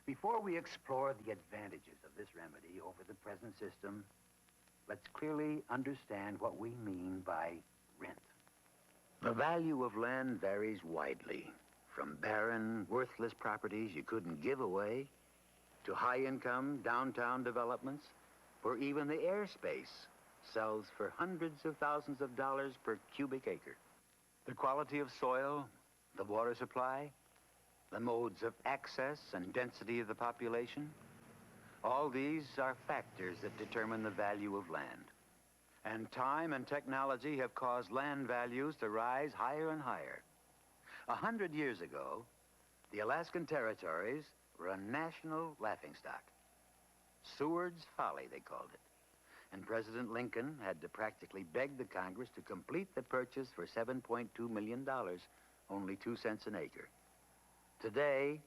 Before we explore the advantages of this remedy over the present system, let's clearly understand what we mean by rent. The value of land varies widely, from barren, worthless properties you couldn't give away, to high-income downtown developments, where even the airspace sells for hundreds of thousands of dollars per cubic acre. The quality of soil, the water supply, the modes of access and density of the population, all these are factors that determine the value of land. And time and technology have caused land values to rise higher and higher. 100 years ago, the Alaskan territories were a national laughingstock. Seward's folly, they called it. And President Lincoln had to practically beg the Congress to complete the purchase for $7.2 million, only 2 cents an acre. Today,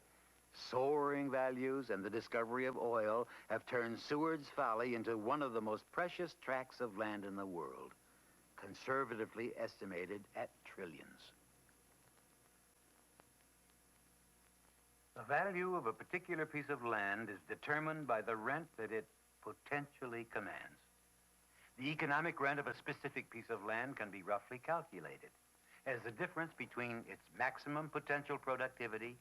soaring values and the discovery of oil have turned Seward's folly into one of the most precious tracts of land in the world, conservatively estimated at trillions. The value of a particular piece of land is determined by the rent that it potentially commands. The economic rent of a specific piece of land can be roughly calculated as the difference between its maximum potential productivity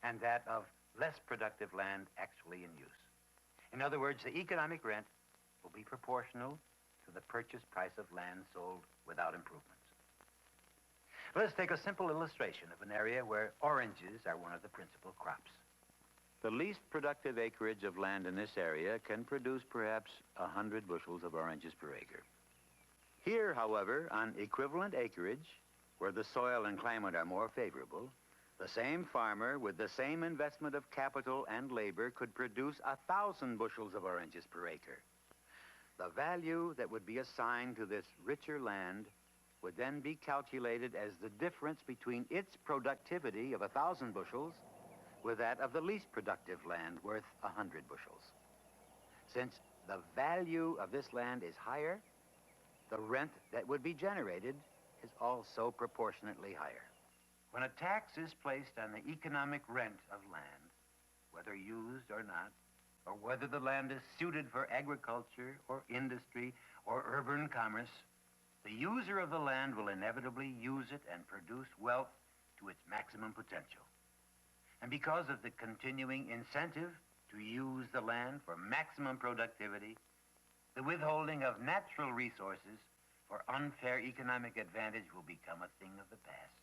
and that of less productive land actually in use. In other words, the economic rent will be proportional to the purchase price of land sold without improvements. Let us take a simple illustration of an area where oranges are one of the principal crops. The least productive acreage of land in this area can produce perhaps 100 bushels of oranges per acre. Here, however, on equivalent acreage, where the soil and climate are more favorable, the same farmer with the same investment of capital and labor could produce 1,000 bushels of oranges per acre. The value that would be assigned to this richer land would then be calculated as the difference between its productivity of 1,000 bushels with that of the least productive land worth 100 bushels. Since the value of this land is higher, the rent that would be generated is also proportionately higher. When a tax is placed on the economic rent of land, whether used or not, or whether the land is suited for agriculture or industry or urban commerce, the user of the land will inevitably use it and produce wealth to its maximum potential. And because of the continuing incentive to use the land for maximum productivity, the withholding of natural resources for unfair economic advantage will become a thing of the past.